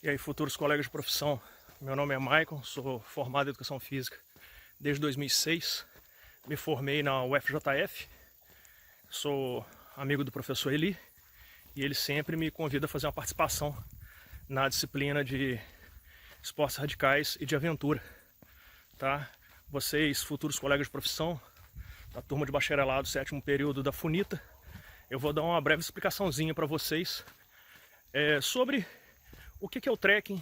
E aí, futuros colegas de profissão, meu nome é Maicon, sou formado em Educação Física desde 2006, me formei na UFJF, sou amigo do professor Eli e ele sempre me convida a fazer uma participação na disciplina de esportes radicais e de aventura, tá? Vocês, futuros colegas de profissão, da turma de bacharelado, 7º período da FUNITA, eu vou dar uma breve explicaçãozinha para vocês sobre o que é o trekking,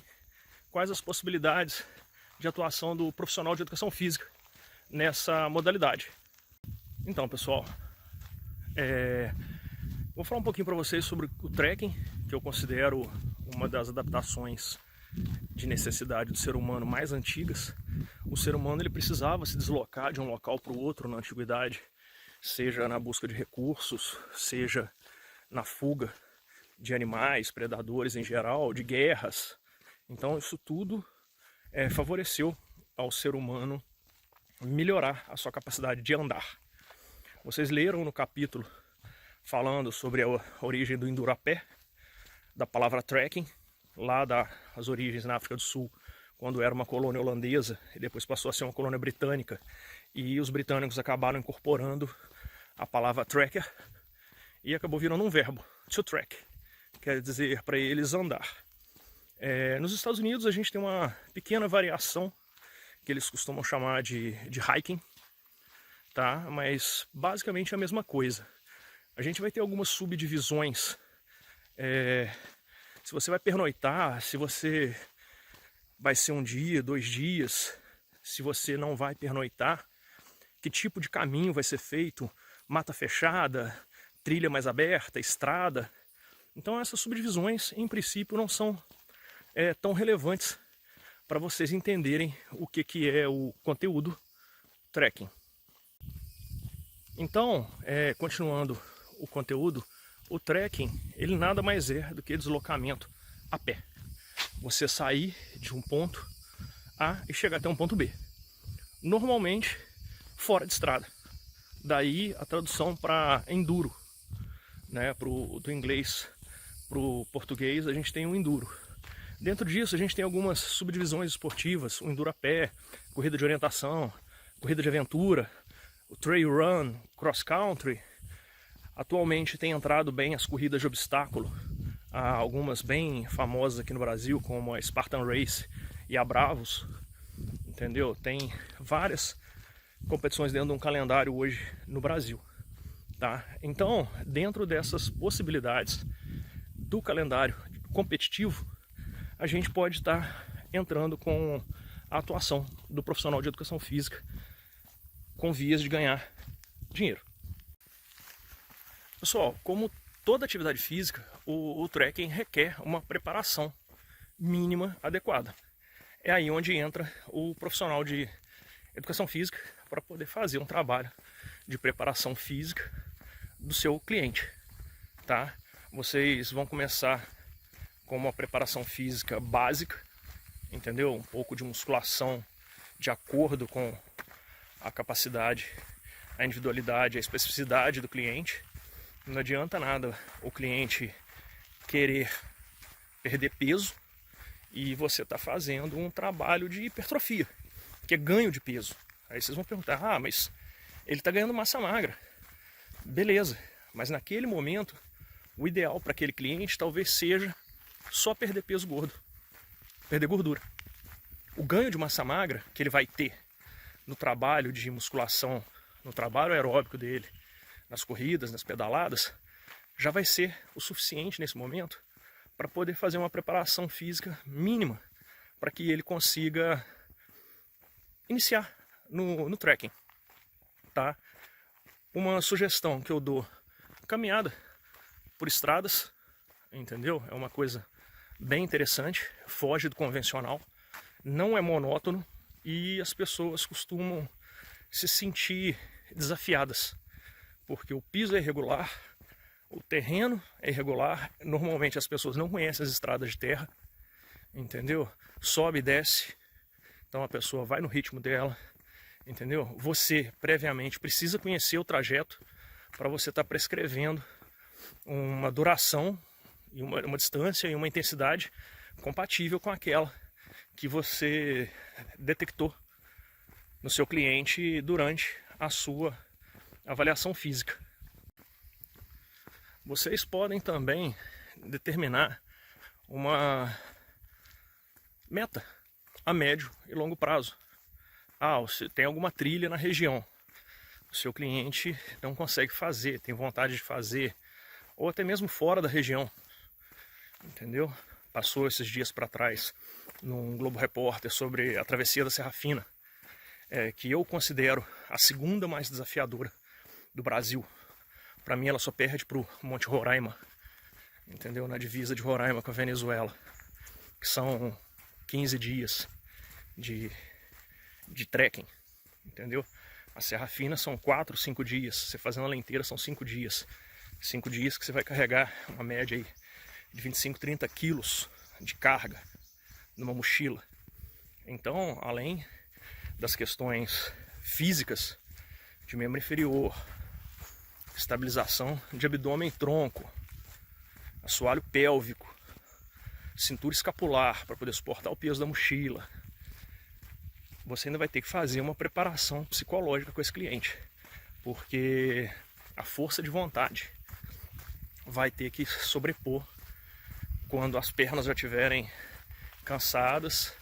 quais as possibilidades de atuação do profissional de educação física nessa modalidade. Então, pessoal, vou falar um pouquinho para vocês sobre o trekking, que eu considero uma das adaptações de necessidade do ser humano mais antigas. O ser humano ele precisava se deslocar de um local para o outro na antiguidade, seja na busca de recursos, seja na fuga de animais, predadores em geral, de guerras. Então isso tudo favoreceu ao ser humano melhorar a sua capacidade de andar. Vocês leram no capítulo falando sobre a origem do enduro a pé, da palavra trekking, lá das origens na África do Sul, quando era uma colônia holandesa e depois passou a ser uma colônia britânica, e os britânicos acabaram incorporando a palavra trekker e acabou virando um verbo, to trek, quer dizer para eles andar. Nos Estados Unidos a gente tem uma pequena variação que eles costumam chamar de hiking, tá? Mas basicamente é a mesma coisa. A gente vai ter algumas subdivisões. Se você vai pernoitar, se você vai ser um dia, 2 dias, se você não vai pernoitar, que tipo de caminho vai ser feito, mata fechada, trilha mais aberta, estrada. Então essas subdivisões, em princípio, não são tão relevantes para vocês entenderem o que é o conteúdo trekking. Então, continuando o conteúdo, o trekking, ele nada mais é do que deslocamento a pé. Você sair de um ponto A e chegar até um ponto B. Normalmente, fora de estrada. Daí a tradução para enduro, né? Do inglês para o português, a gente tem o enduro. Dentro disso, a gente tem algumas subdivisões esportivas, o enduro a pé, corrida de orientação, corrida de aventura, o trail run, cross country. Atualmente tem entrado bem as corridas de obstáculo, há algumas bem famosas aqui no Brasil, como a Spartan Race e a Bravos, entendeu? Tem várias competições dentro de um calendário hoje no Brasil, tá? Então, dentro dessas possibilidades do calendário competitivo, a gente pode estar entrando com a atuação do profissional de educação física com vias de ganhar dinheiro. Pessoal, como toda atividade física, o trekking requer uma preparação mínima adequada. É aí onde entra o profissional de educação física para poder fazer um trabalho de preparação física do seu cliente, tá? Vocês vão começar com uma preparação física básica, entendeu? Um pouco de musculação de acordo com a capacidade, a individualidade, a especificidade do cliente. Não adianta nada o cliente querer perder peso e você está fazendo um trabalho de hipertrofia, que é ganho de peso. Aí vocês vão perguntar, mas ele está ganhando massa magra. Beleza, mas naquele momento, o ideal para aquele cliente talvez seja só perder peso gordo, perder gordura. O ganho de massa magra que ele vai ter no trabalho de musculação, no trabalho aeróbico dele, nas corridas, nas pedaladas, já vai ser o suficiente nesse momento para poder fazer uma preparação física mínima para que ele consiga iniciar no trekking, tá? Uma sugestão que eu dou: caminhada por estradas, entendeu? É uma coisa bem interessante, foge do convencional, não é monótono e as pessoas costumam se sentir desafiadas, porque o piso é irregular, o terreno é irregular, normalmente as pessoas não conhecem as estradas de terra, entendeu? Sobe e desce, então a pessoa vai no ritmo dela, entendeu? Você, previamente, precisa conhecer o trajeto para você estar prescrevendo uma duração, e uma distância e uma intensidade compatível com aquela que você detectou no seu cliente durante a sua avaliação física. Vocês podem também determinar uma meta a médio e longo prazo. Você tem alguma trilha na região, o seu cliente não consegue fazer, tem vontade de fazer, ou até mesmo fora da região, entendeu? Passou esses dias para trás num Globo Repórter sobre a travessia da Serra Fina, que eu considero a segunda mais desafiadora do Brasil. Para mim ela só perde para o Monte Roraima, entendeu? Na divisa de Roraima com a Venezuela, que são 15 dias de trekking, entendeu? A Serra Fina são 4, 5 dias, você fazendo ela inteira são 5 dias. 5 dias que você vai carregar uma média aí de 25, 30 quilos de carga numa mochila. Então, além das questões físicas de membro inferior, estabilização de abdômen e tronco, assoalho pélvico, cintura escapular para poder suportar o peso da mochila, você ainda vai ter que fazer uma preparação psicológica com esse cliente, porque a força de vontade vai ter que sobrepor quando as pernas já estiverem cansadas,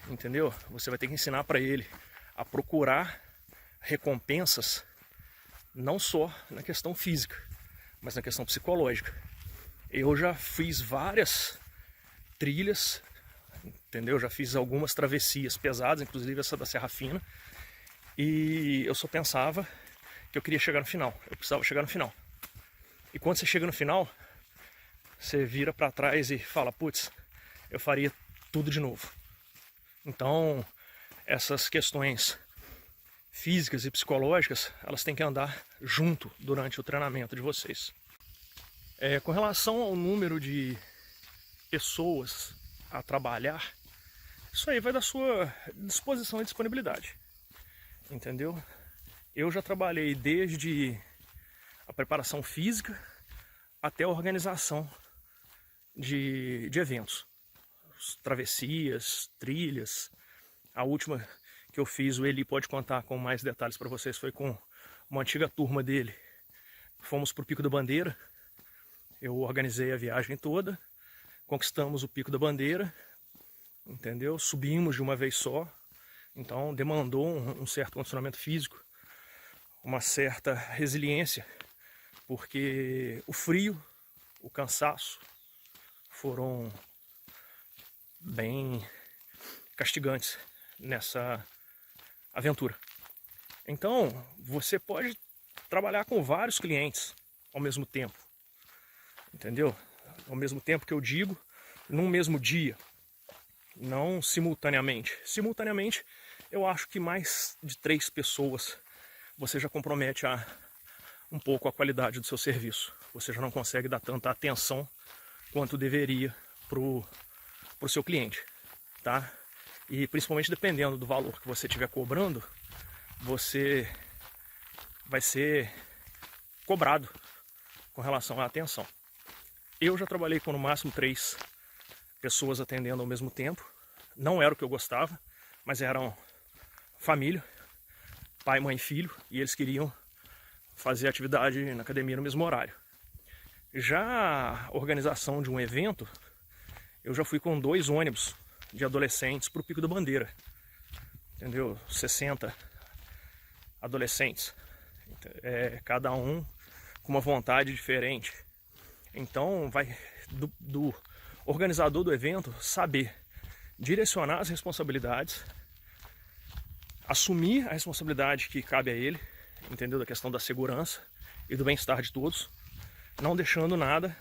entendeu? Você vai ter que ensinar para ele a procurar recompensas não só na questão física, mas na questão psicológica. Eu já fiz várias trilhas, entendeu? Já fiz algumas travessias pesadas, inclusive essa da Serra Fina, e eu só pensava que eu queria chegar no final, eu precisava chegar no final. E quando você chega no final, você vira para trás e fala, putz, eu faria tudo de novo. Então, essas questões físicas e psicológicas, elas têm que andar junto durante o treinamento de vocês. Com relação ao número de pessoas a trabalhar, isso aí vai da sua disposição e disponibilidade, entendeu? Eu já trabalhei desde a preparação física até a organização de eventos, travessias, trilhas. A última que eu fiz, o Eli pode contar com mais detalhes para vocês, foi com uma antiga turma dele. Fomos para o Pico da Bandeira, eu organizei a viagem toda, conquistamos o Pico da Bandeira, entendeu? Subimos de uma vez só, então demandou um certo condicionamento físico, uma certa resiliência, porque o frio, o cansaço foram bem castigantes nessa aventura. Então, você pode trabalhar com vários clientes ao mesmo tempo, entendeu? Ao mesmo tempo que eu digo, num mesmo dia, não simultaneamente. Simultaneamente, eu acho que mais de 3 pessoas você já compromete um pouco a qualidade do seu serviço. Você já não consegue dar tanta atenção quanto deveria pro seu cliente, tá? E principalmente dependendo do valor que você estiver cobrando, você vai ser cobrado com relação à atenção. Eu já trabalhei com no máximo 3 pessoas atendendo ao mesmo tempo. Não era o que eu gostava, mas eram família, pai, mãe e filho, e eles queriam fazer atividade na academia no mesmo horário. Já a organização de um evento, eu já fui com 2 ônibus de adolescentes para o Pico da Bandeira, entendeu? 60 adolescentes, cada um com uma vontade diferente. Então vai do organizador do evento saber direcionar as responsabilidades, assumir a responsabilidade que cabe a ele, entendeu? Da questão da segurança e do bem-estar de todos, não deixando nada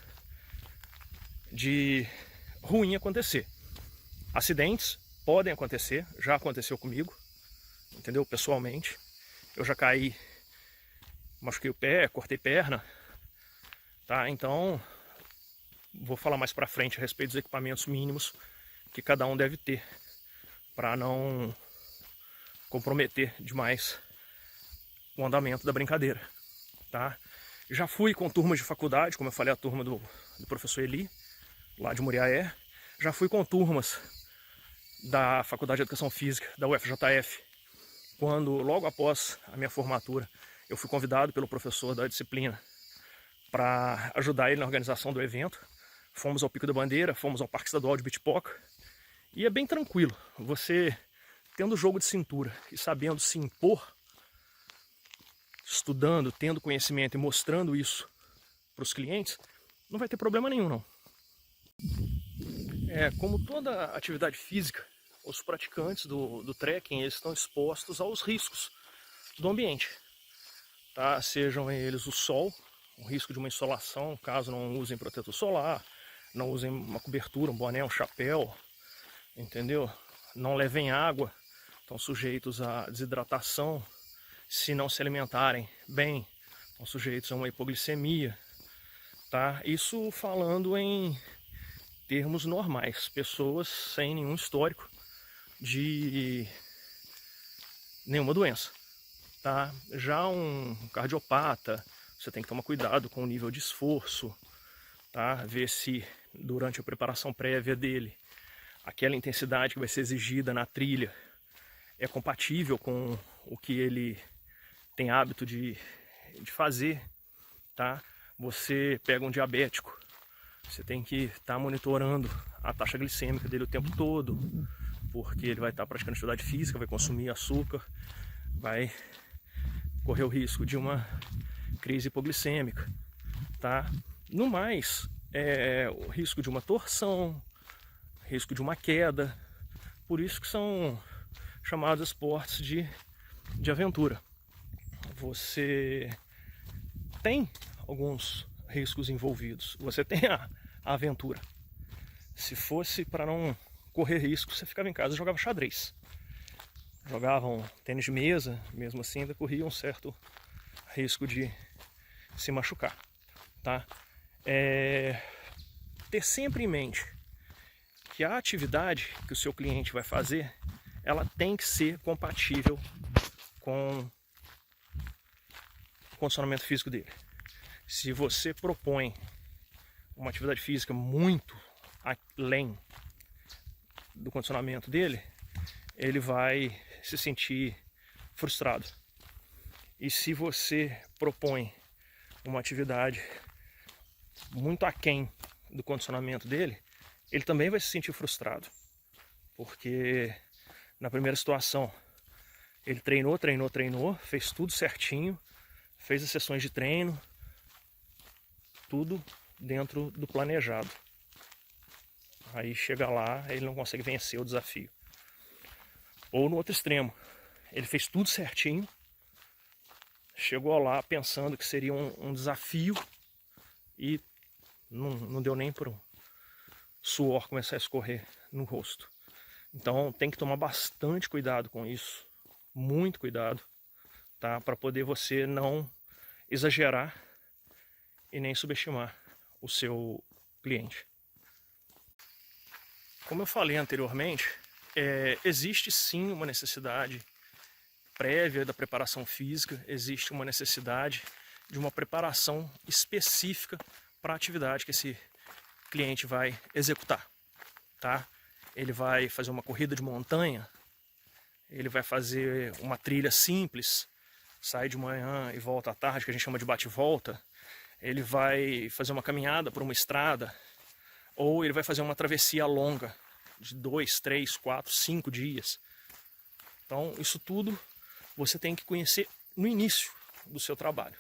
de ruim acontecer. Acidentes podem acontecer, já aconteceu comigo, entendeu? Pessoalmente, eu já caí, machuquei o pé, cortei perna, tá? Então, vou falar mais pra frente a respeito dos equipamentos mínimos que cada um deve ter para não comprometer demais o andamento da brincadeira, tá? Já fui com turmas de faculdade, como eu falei, a turma do professor Eli, lá de Muriaé. Já fui com turmas da Faculdade de Educação Física, da UFJF, quando, logo após a minha formatura, eu fui convidado pelo professor da disciplina para ajudar ele na organização do evento. Fomos ao Pico da Bandeira, fomos ao Parque Estadual de Bitpoca, e é bem tranquilo. Você, tendo jogo de cintura e sabendo se impor, estudando, tendo conhecimento e mostrando isso para os clientes, não vai ter problema nenhum, não. Como toda atividade física, os praticantes do trekking eles estão expostos aos riscos do ambiente, tá? Sejam eles o sol, o risco de uma insolação, caso não usem protetor solar, não usem uma cobertura, um boné, um chapéu, entendeu? Não levem água, estão sujeitos à desidratação. Se não se alimentarem bem, estão sujeitos a uma hipoglicemia, tá? Isso falando em termos normais, pessoas sem nenhum histórico de nenhuma doença, tá? Já um cardiopata, você tem que tomar cuidado com o nível de esforço, tá? Ver se durante a preparação prévia dele, aquela intensidade que vai ser exigida na trilha é compatível com o que ele tem hábito de fazer, tá? Você pega um diabético, você tem que estar monitorando a taxa glicêmica dele o tempo todo, porque ele vai estar praticando atividade física, vai consumir açúcar, vai correr o risco de uma crise hipoglicêmica, tá? No mais, o risco de uma torção, risco de uma queda, por isso que são chamados esportes de aventura. Você tem alguns riscos envolvidos, você tem a aventura. Se fosse para não correr risco, você ficava em casa e jogava xadrez. Jogavam tênis de mesa, mesmo assim ainda corria um certo risco de se machucar, tá? Ter sempre em mente que a atividade que o seu cliente vai fazer, ela tem que ser compatível com o condicionamento físico dele. Se você propõe uma atividade física muito além do condicionamento dele, ele vai se sentir frustrado. E se você propõe uma atividade muito aquém do condicionamento dele, ele também vai se sentir frustrado. Porque na primeira situação ele treinou, fez tudo certinho, fez as sessões de treino, tudo dentro do planejado. Aí chega lá, ele não consegue vencer o desafio. Ou no outro extremo, ele fez tudo certinho, chegou lá pensando que seria um desafio e não deu nem para o suor começar a escorrer no rosto. Então tem que tomar bastante cuidado com isso, muito cuidado, tá? Para poder você não exagerar e nem subestimar o seu cliente. Como eu falei anteriormente, existe sim uma necessidade prévia da preparação física, existe uma necessidade de uma preparação específica para a atividade que esse cliente vai executar, tá? Ele vai fazer uma corrida de montanha, ele vai fazer uma trilha simples, sai de manhã e volta à tarde, que a gente chama de bate-volta, ele vai fazer uma caminhada por uma estrada, ou ele vai fazer uma travessia longa de 2, 3, 4, 5 dias. Então isso tudo você tem que conhecer no início do seu trabalho.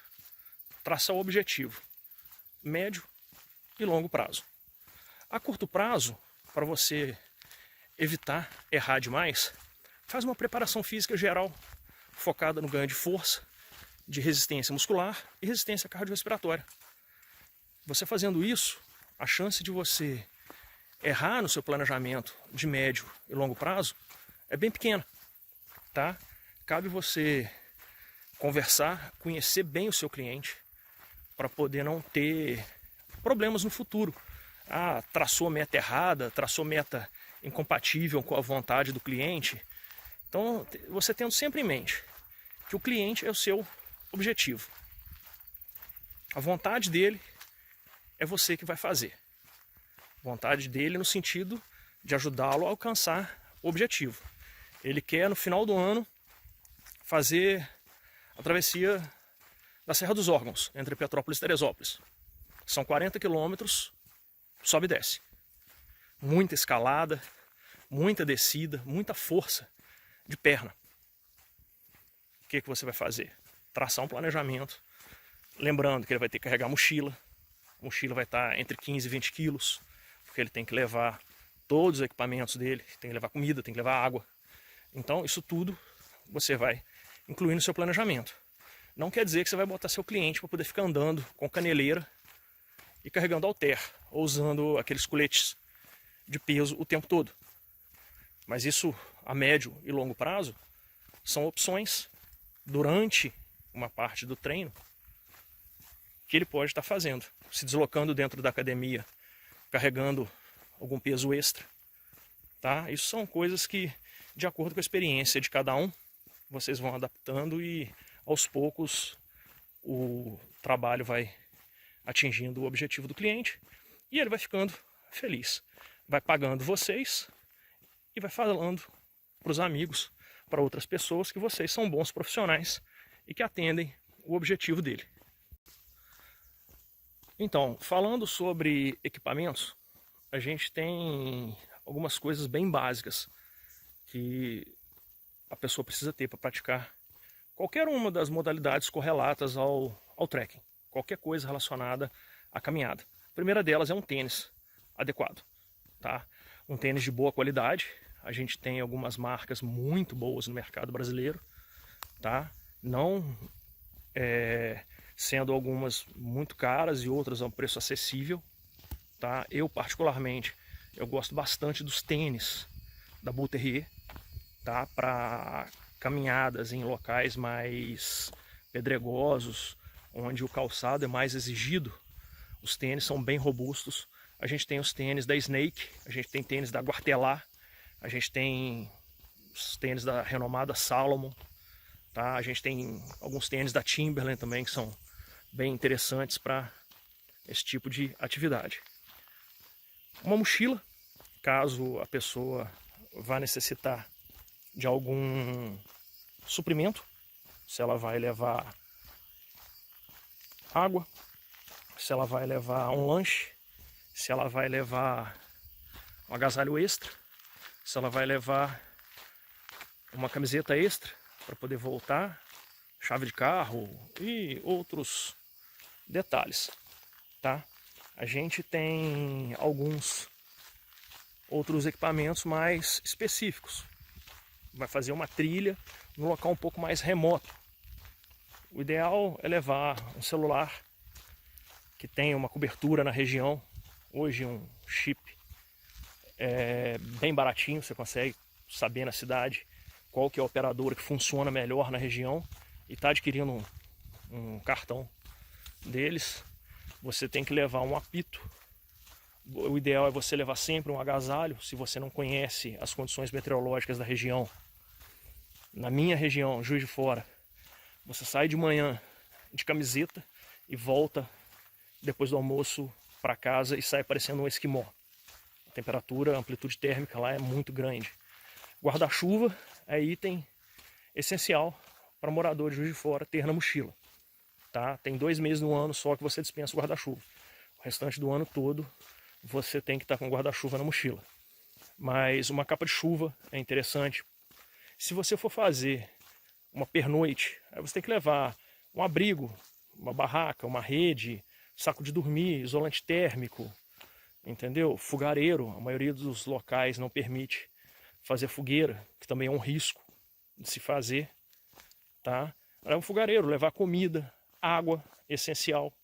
Traçar o objetivo, médio e longo prazo. A curto prazo, para você evitar errar demais, faz uma preparação física geral focada no ganho de força, de resistência muscular e resistência cardiorrespiratória. Você fazendo isso, a chance de você errar no seu planejamento de médio e longo prazo é bem pequena, tá? Cabe você conversar, conhecer bem o seu cliente para poder não ter problemas no futuro. Traçou meta errada, traçou meta incompatível com a vontade do cliente. Então, você tendo sempre em mente que o cliente é o seu objetivo. A vontade dele é você que vai fazer. Vontade dele no sentido de ajudá-lo a alcançar o objetivo. Ele quer, no final do ano, fazer a travessia da Serra dos Órgãos, entre Petrópolis e Teresópolis. São 40 quilômetros, sobe e desce. Muita escalada, muita descida, muita força de perna. O que você vai fazer? Traçar um planejamento. Lembrando que ele vai ter que carregar mochila. A mochila vai estar entre 15 e 20 quilos, porque ele tem que levar todos os equipamentos dele, tem que levar comida, tem que levar água. Então, isso tudo você vai incluir no seu planejamento. Não quer dizer que você vai botar seu cliente para poder ficar andando com caneleira e carregando halter, ou usando aqueles coletes de peso o tempo todo. Mas isso, a médio e longo prazo, são opções durante uma parte do treino que ele pode estar fazendo. Se deslocando dentro da academia, carregando algum peso extra. Tá? Isso são coisas que, de acordo com a experiência de cada um, vocês vão adaptando e aos poucos o trabalho vai atingindo o objetivo do cliente e ele vai ficando feliz. Vai pagando vocês e vai falando para os amigos, para outras pessoas que vocês são bons profissionais e que atendem o objetivo dele. Então, falando sobre equipamentos, a gente tem algumas coisas bem básicas que a pessoa precisa ter para praticar qualquer uma das modalidades correlatas ao trekking, qualquer coisa relacionada à caminhada. A primeira delas é um tênis adequado, tá? Um tênis de boa qualidade. A gente tem algumas marcas muito boas no mercado brasileiro, tá? Não sendo algumas muito caras e outras a um preço acessível, tá? Eu particularmente, eu gosto bastante dos tênis da Bull Terrier, tá? Para caminhadas em locais mais pedregosos, onde o calçado é mais exigido, os tênis são bem robustos. A gente tem os tênis da Snake, a gente tem tênis da Guartelá, a gente tem os tênis da renomada Salomon, tá? A gente tem alguns tênis da Timberland também que são bem interessantes para esse tipo de atividade. Uma mochila, caso a pessoa vá necessitar de algum suprimento, se ela vai levar água, se ela vai levar um lanche, se ela vai levar um agasalho extra, se ela vai levar uma camiseta extra para poder voltar, chave de carro e outros detalhes, tá? A gente tem alguns outros equipamentos mais específicos. Vai fazer uma trilha num local um pouco mais remoto. O ideal é levar um celular que tenha uma cobertura na região. Hoje um chip bem baratinho, você consegue saber na cidade qual que é a operadora que funciona melhor na região e está adquirindo um cartão deles. Você tem que levar um apito. O ideal é você levar sempre um agasalho, se você não conhece as condições meteorológicas da região. Na minha região, Juiz de Fora, você sai de manhã de camiseta e volta depois do almoço para casa e sai parecendo um esquimó. A temperatura, a amplitude térmica lá é muito grande. Guarda-chuva é item essencial para morador de Juiz de Fora ter na mochila. Tá? Tem 2 meses no ano só que você dispensa o guarda-chuva. O restante do ano todo você tem que estar com guarda-chuva na mochila. Mas uma capa de chuva é interessante. Se você for fazer uma pernoite, aí você tem que levar um abrigo, uma barraca, uma rede, saco de dormir, isolante térmico, entendeu? Fogareiro, a maioria dos locais não permite fazer fogueira, que também é um risco de se fazer, tá? Um fogareiro, levar comida, água, essencial,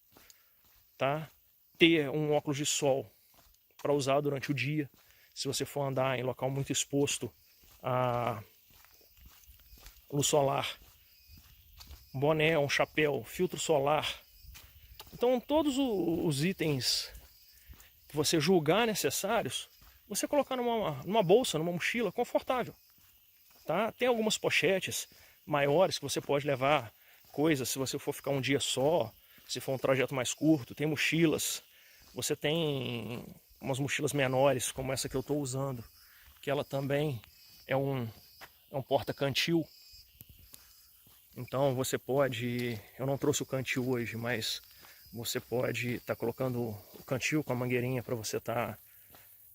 tá? Ter um óculos de sol para usar durante o dia, se você for andar em local muito exposto à luz solar, um boné, um chapéu, filtro solar. Então todos os itens que você julgar necessários, você colocar numa bolsa, numa mochila confortável, tá? Tem algumas pochetes maiores que você pode levar coisas se você for ficar um dia só, se for um trajeto mais curto. Tem mochilas, você tem umas mochilas menores, como essa que eu estou usando, que ela também é um porta-cantil. Então você pode, eu não trouxe o cantil hoje, mas você pode estar colocando o cantil com a mangueirinha para você estar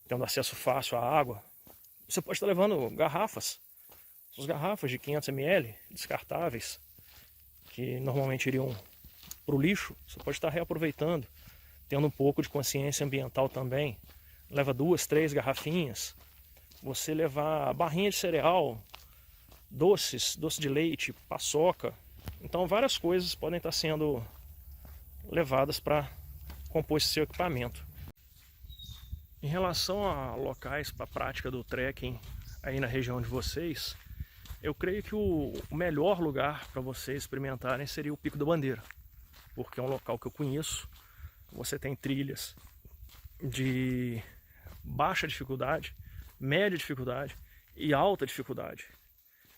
tendo acesso fácil à água. Você pode estar levando garrafas, essas garrafas de 500 ml, descartáveis, que normalmente iriam para o lixo. Você pode estar reaproveitando, tendo um pouco de consciência ambiental também. Leva 2, 3 garrafinhas. Você levar barrinha de cereal, doces, doce de leite, paçoca. Então várias coisas podem estar sendo levadas para compor esse seu equipamento. Em relação a locais para a prática do trekking aí na região de vocês, eu creio que o melhor lugar para vocês experimentarem seria o Pico da Bandeira, porque é um local que eu conheço. Você tem trilhas de baixa dificuldade, média dificuldade e alta dificuldade.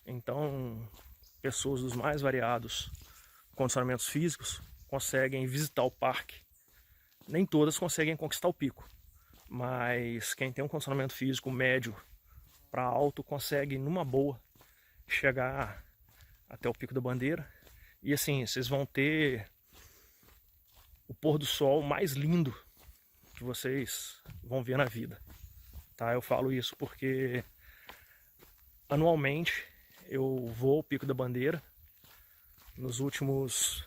Então, pessoas dos mais variados condicionamentos físicos conseguem visitar o parque. Nem todas conseguem conquistar o pico, mas quem tem um condicionamento físico médio para alto consegue, numa boa, chegar até o Pico da Bandeira. E assim, vocês vão ter o pôr do sol mais lindo que vocês vão ver na vida. Tá? Eu falo isso porque anualmente eu vou ao Pico da Bandeira. Nos últimos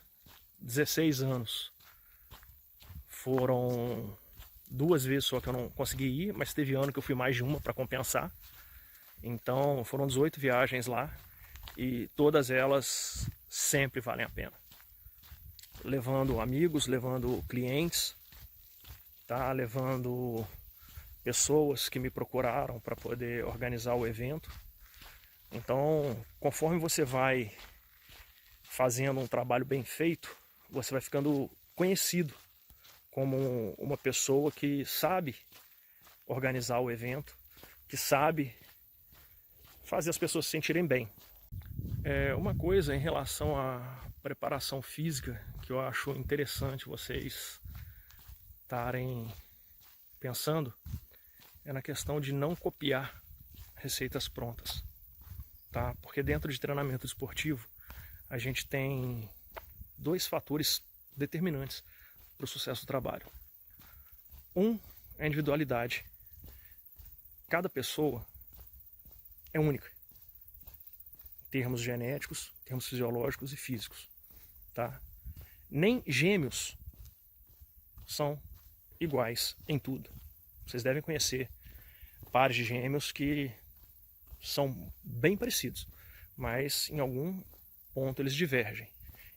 16 anos foram 2 vezes só que eu não consegui ir, mas teve ano que eu fui mais de uma para compensar. Então foram 18 viagens lá e todas elas sempre valem a pena. Levando amigos, levando clientes, tá? Levando pessoas que me procuraram para poder organizar o evento. Então, conforme você vai fazendo um trabalho bem feito, você vai ficando conhecido como uma pessoa que sabe organizar o evento, que sabe fazer as pessoas se sentirem bem. Uma coisa em relação à preparação física que eu acho interessante vocês estarem pensando é na questão de não copiar receitas prontas, tá? Porque dentro de treinamento esportivo a gente tem 2 fatores determinantes para o sucesso do trabalho. Um é a individualidade. Cada pessoa é única, em termos genéticos, termos fisiológicos e físicos, tá? Nem gêmeos são iguais em tudo. Vocês devem conhecer pares de gêmeos que são bem parecidos, mas em algum ponto eles divergem.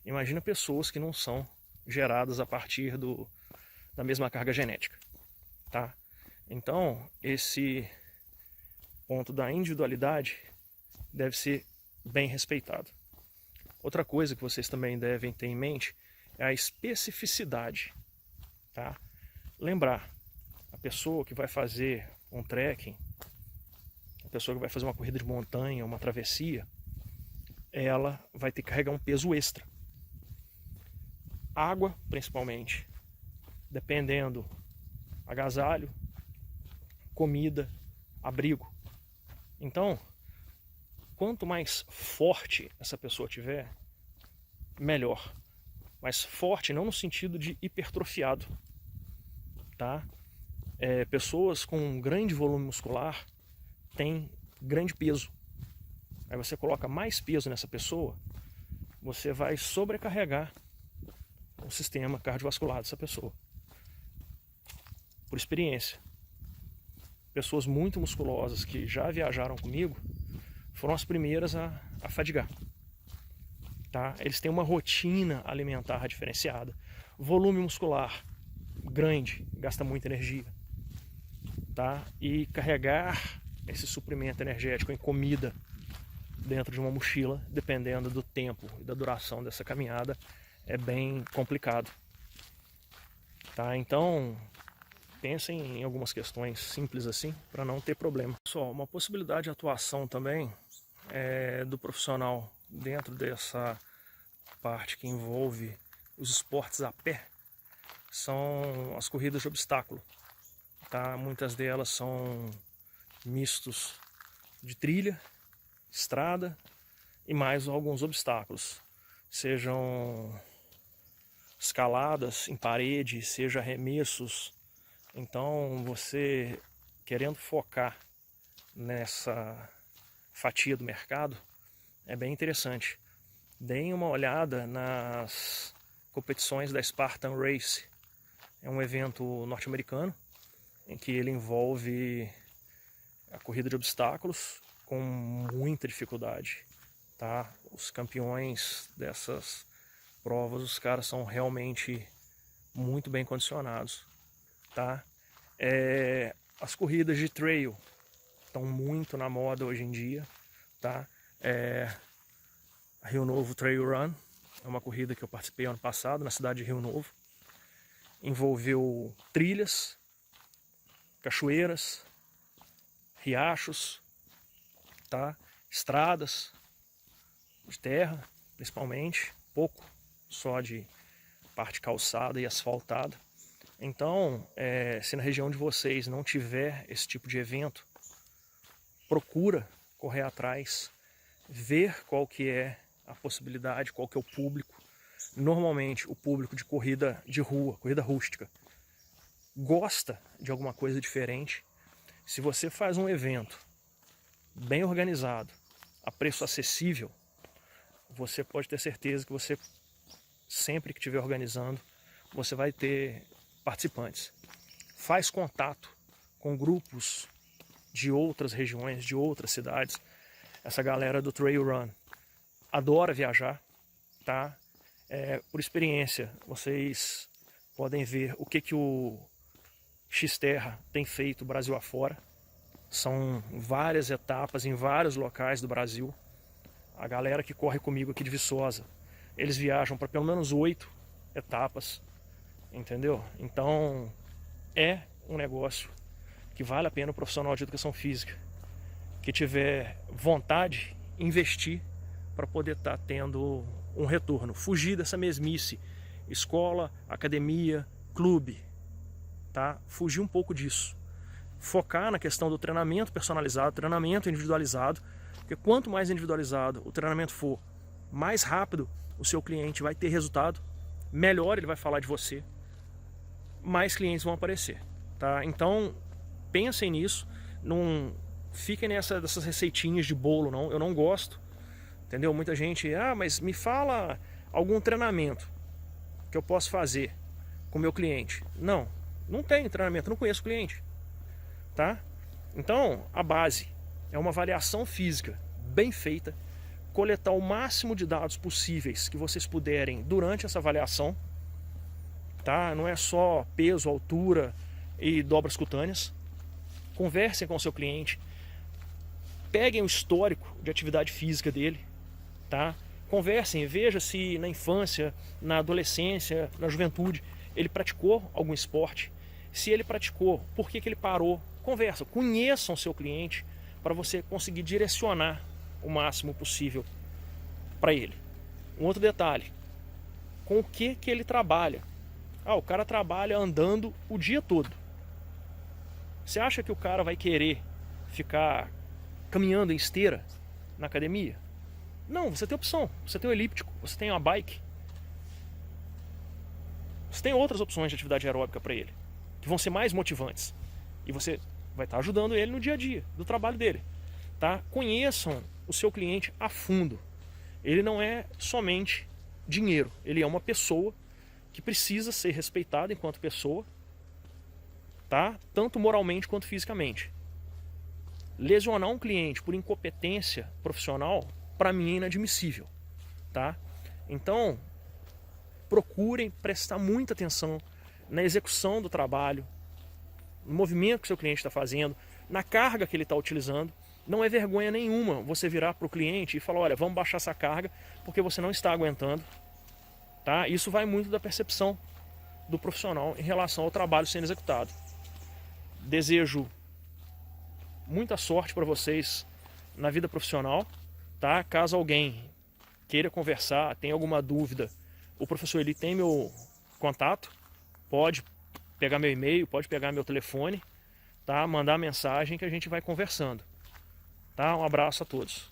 Imagina pessoas que não são geradas a partir da mesma carga genética, tá? Então, esse ponto da individualidade deve ser bem respeitado. Outra coisa que vocês também devem ter em mente é a especificidade, tá? Lembrar, a pessoa que vai fazer um trekking, a pessoa que vai fazer uma corrida de montanha, uma travessia, ela vai ter que carregar um peso extra. Água, principalmente, dependendo, agasalho, comida, abrigo. Então, quanto mais forte essa pessoa tiver, melhor. Mas forte não no sentido de hipertrofiado, tá? Pessoas com um grande volume muscular têm grande peso. Aí você coloca mais peso nessa pessoa, você vai sobrecarregar o sistema cardiovascular dessa pessoa. Por experiência, pessoas muito musculosas que já viajaram comigo foram as primeiras a fadigar. Tá? Eles têm uma rotina alimentar diferenciada, volume muscular grande, gasta muita energia. Tá? E carregar esse suprimento energético em comida dentro de uma mochila, dependendo do tempo e da duração dessa caminhada, é bem complicado. Tá? Então, pensem em algumas questões simples assim, para não ter problema. Só uma possibilidade de atuação também do profissional dentro dessa parte que envolve os esportes a pé, são as corridas de obstáculo. tá? Muitas delas são mistos de trilha, estrada e mais alguns obstáculos, sejam escaladas em parede, seja arremessos. Então, você querendo focar nessa fatia do mercado, é bem interessante. Deem uma olhada nas competições da Spartan Race. É um evento norte-americano em que ele envolve a corrida de obstáculos com muita dificuldade, tá? Os campeões dessas provas, os caras são realmente muito bem condicionados, tá? As corridas de trail estão muito na moda hoje em dia, tá? A Rio Novo Trail Run é uma corrida que eu participei ano passado na cidade de Rio Novo. Envolveu trilhas, cachoeiras, riachos, tá? Estradas de terra, principalmente, pouco só de parte calçada e asfaltada. Então, se na região de vocês não tiver esse tipo de evento, procura correr atrás, ver qual que é a possibilidade, qual que é o público. Normalmente o público de corrida de rua, corrida rústica, gosta de alguma coisa diferente. Se você faz um evento bem organizado, a preço acessível, você pode ter certeza que você, sempre que estiver organizando, você vai ter participantes. Faz contato com grupos de outras regiões, de outras cidades. Essa galera do Trail Run adora viajar, tá? Por experiência, vocês podem ver o que o Xterra tem feito Brasil afora. São várias etapas em vários locais do Brasil. A galera que corre comigo aqui de Viçosa, eles viajam para pelo menos 8 etapas, entendeu? Então é um negócio que vale a pena o profissional de educação física que tiver vontade, investir para poder estar tendo um retorno. Fugir dessa mesmice, escola, academia, clube, tá? Fugir um pouco disso. Focar na questão do treinamento personalizado, treinamento individualizado, porque quanto mais individualizado o treinamento for, mais rápido o seu cliente vai ter resultado, melhor ele vai falar de você, mais clientes vão aparecer, tá? Então, pensem nisso, não fiquem dessas receitinhas de bolo, não. Eu não gosto, entendeu? Muita gente, mas me fala algum treinamento que eu posso fazer com o meu cliente. Não tem treinamento, não conheço o cliente, tá? Então, a base é uma avaliação física bem feita, coletar o máximo de dados possíveis que vocês puderem durante essa avaliação, tá? Não é só peso, altura e dobras cutâneas. Conversem com o seu cliente, peguem o histórico de atividade física dele, tá? Conversem, veja se na infância, na adolescência, na juventude, ele praticou algum esporte. Se ele praticou, por que ele parou? Conversa, conheçam o seu cliente para você conseguir direcionar o máximo possível para ele. Um outro detalhe, com o que ele trabalha? O cara trabalha andando o dia todo. Você acha que o cara vai querer ficar caminhando em esteira na academia? Não, você tem opção. Você tem o elíptico, você tem uma bike. Você tem outras opções de atividade aeróbica para ele, que vão ser mais motivantes. E você vai estar ajudando ele no dia a dia do trabalho dele, tá? Conheçam o seu cliente a fundo. Ele não é somente dinheiro, ele é uma pessoa que precisa ser respeitada enquanto pessoa, tá? Tanto moralmente quanto fisicamente. Lesionar um cliente por incompetência profissional, para mim, é inadmissível, tá? Então, procurem prestar muita atenção na execução do trabalho, no movimento que o seu cliente está fazendo, na carga que ele está utilizando. Não é vergonha nenhuma você virar para o cliente e falar, olha, vamos baixar essa carga porque você não está aguentando, tá? Isso vai muito da percepção do profissional em relação ao trabalho sendo executado. Desejo muita sorte para vocês na vida profissional, tá? Caso alguém queira conversar, tenha alguma dúvida, o professor Eli tem meu contato, pode pegar meu e-mail, pode pegar meu telefone, tá? Mandar mensagem que a gente vai conversando, tá? Um abraço a todos.